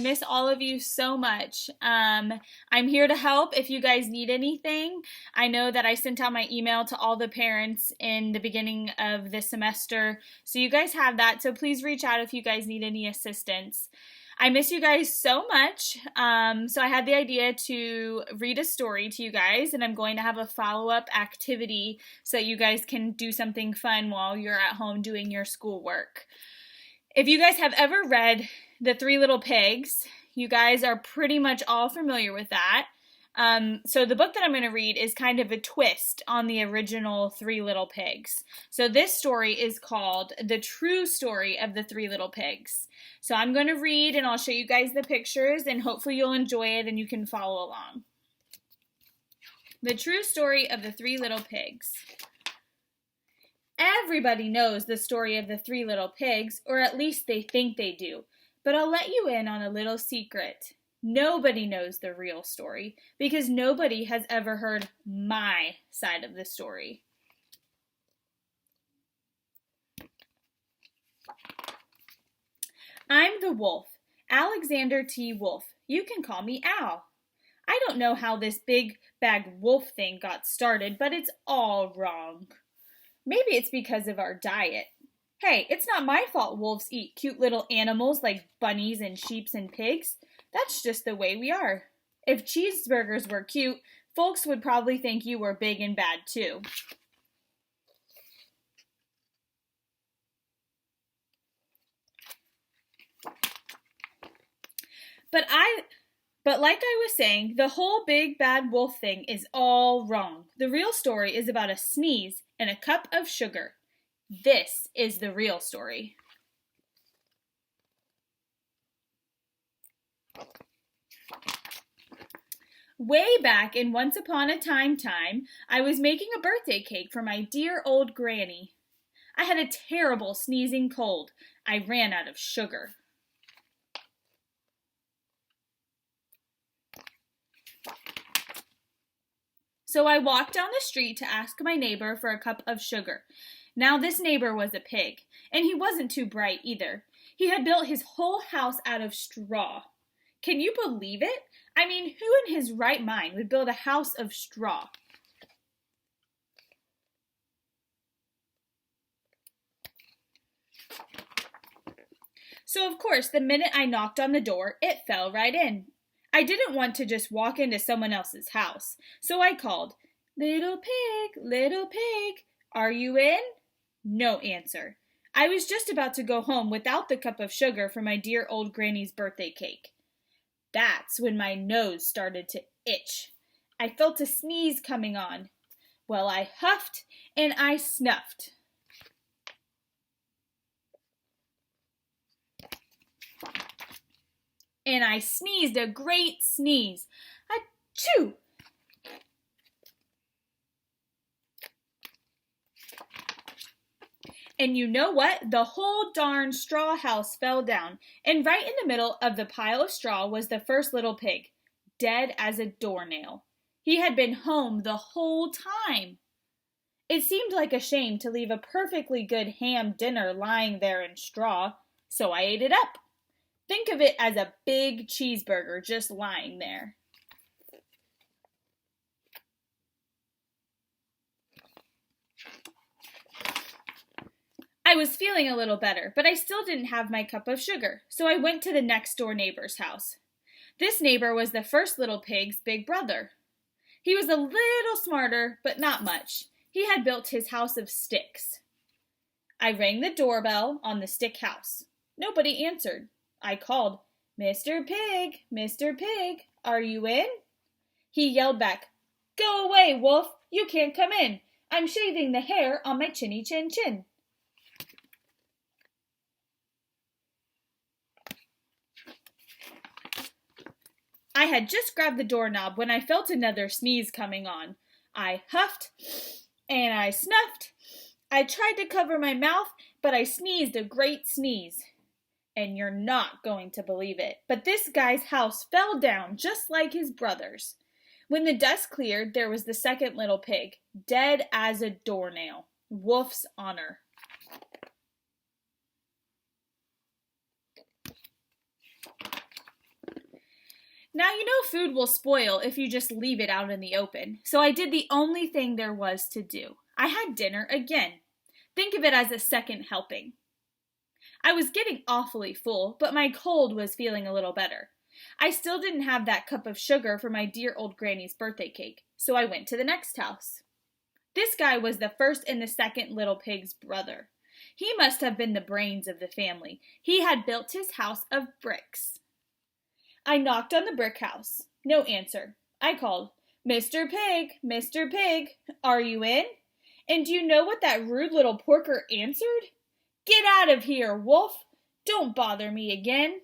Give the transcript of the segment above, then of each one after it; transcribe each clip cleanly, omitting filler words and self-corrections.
miss all of you so much. I'm here to help if you guys need anything. I know that I sent out my email to all the parents in the beginning of this semester, so you guys have that. So please reach out if you guys need any assistance. I miss you guys so much, so I had the idea to read a story to you guys, and I'm going to have a follow-up activity so that you guys can do something fun while you're at home doing your schoolwork. If you guys have ever read The Three Little Pigs, you guys are pretty much all familiar with that. So the book that I'm going to read is kind of a twist on the original Three Little Pigs. So this story is called The True Story of the Three Little Pigs. So I'm going to read and I'll show you guys the pictures and hopefully you'll enjoy it and you can follow along. The True Story of the Three Little Pigs. Everybody knows the story of the Three Little Pigs, or at least they think they do. But I'll let you in on a little secret. Nobody knows the real story because nobody has ever heard my side of the story. I'm the wolf, Alexander T. Wolf. You can call me Al. I don't know how this big bag wolf thing got started, but it's all wrong. Maybe it's because of our diet. Hey, it's not my fault wolves eat cute little animals like bunnies and sheep and pigs. That's just the way we are. If cheeseburgers were cute, folks would probably think you were big and bad too. But like I was saying, the whole big bad wolf thing is all wrong. The real story is about a sneeze and a cup of sugar. This is the real story. Way back in Once Upon a Time, I was making a birthday cake for my dear old granny. I had a terrible sneezing cold. I ran out of sugar. So I walked down the street to ask my neighbor for a cup of sugar. Now this neighbor was a pig, and he wasn't too bright either. He had built his whole house out of straw. Can you believe it? I mean, who in his right mind would build a house of straw? So of course, the minute I knocked on the door, it fell right in. I didn't want to just walk into someone else's house, so I called, little pig, are you in? No answer. I was just about to go home without the cup of sugar for my dear old granny's birthday cake. That's when my nose started to itch. I felt a sneeze coming on. Well, I huffed and I snuffed. And I sneezed a great sneeze. Achoo! And you know what? The whole darn straw house fell down, and right in the middle of the pile of straw was the first little pig, dead as a doornail. He had been home the whole time. It seemed like a shame to leave a perfectly good ham dinner lying there in straw, so I ate it up. Think of it as a big cheeseburger just lying there. I was feeling a little better, but I still didn't have my cup of sugar, so I went to the next door neighbor's house. This neighbor was the first little pig's big brother. He was a little smarter, but not much. He had built his house of sticks. I rang the doorbell on the stick house. Nobody answered. I called, Mr. Pig, are you in? He yelled back, Go away, wolf, you can't come in. I'm shaving the hair on my chinny chin chin. I had just grabbed the doorknob when I felt another sneeze coming on. I huffed and I snuffed. I tried to cover my mouth, but I sneezed a great sneeze. And you're not going to believe it, but this guy's house fell down just like his brother's. When the dust cleared, there was the second little pig, dead as a doornail. Wolf's honor. Now you know food will spoil if you just leave it out in the open, so I did the only thing there was to do. I had dinner again. Think of it as a second helping. I was getting awfully full, but my cold was feeling a little better. I still didn't have that cup of sugar for my dear old granny's birthday cake, so I went to the next house. This guy was the first and the second little pig's brother. He must have been the brains of the family. He had built his house of bricks. I knocked on the brick house. No answer. I called, "Mr. Pig, Mr. Pig, are you in?" And do you know what that rude little porker answered? "Get out of here, wolf! Don't bother me again."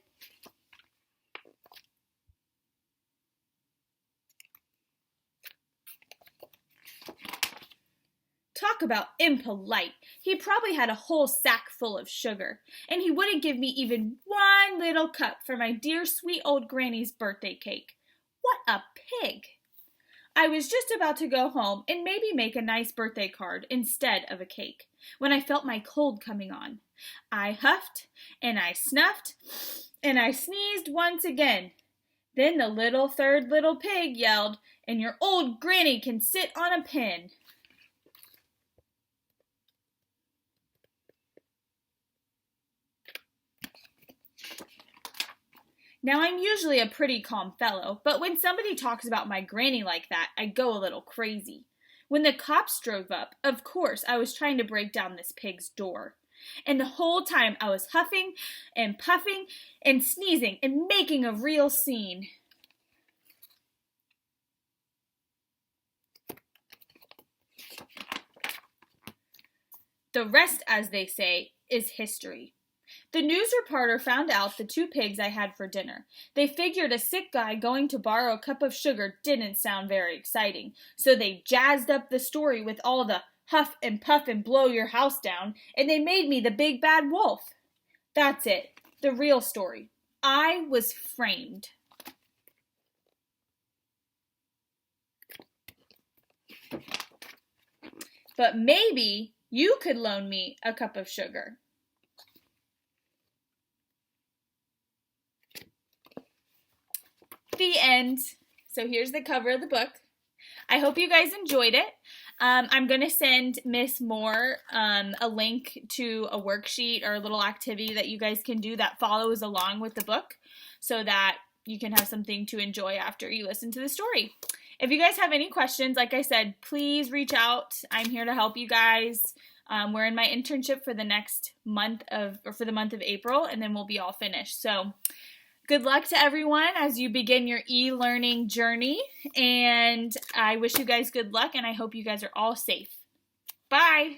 Talk about impolite. He probably had a whole sack full of sugar, and he wouldn't give me even one little cup for my dear sweet old granny's birthday cake. What a pig! I was just about to go home and maybe make a nice birthday card instead of a cake, when I felt my cold coming on. I huffed, and I snuffed, and I sneezed once again. Then the third little pig yelled, "And your old granny can sit on a pin." Now, I'm usually a pretty calm fellow, but when somebody talks about my granny like that, I go a little crazy. When the cops drove up, of course, I was trying to break down this pig's door. And the whole time I was huffing and puffing and sneezing and making a real scene. The rest, as they say, is history. The news reporter found out the 2 pigs I had for dinner. They figured a sick guy going to borrow a cup of sugar didn't sound very exciting, so they jazzed up the story with all the huff and puff and blow your house down, and they made me the big bad wolf. That's it, the real story. I was framed. But maybe you could loan me a cup of sugar. The end. So here's the cover of the book. I hope you guys enjoyed it. I'm going to send Miss Moore a link to a worksheet or a little activity that you guys can do that follows along with the book so that you can have something to enjoy after you listen to the story. If you guys have any questions, like I said, please reach out. I'm here to help you guys. We're in my internship for the next month for the month of April, and then we'll be all finished. So good luck to everyone as you begin your e-learning journey, and I wish you guys good luck, and I hope you guys are all safe. Bye!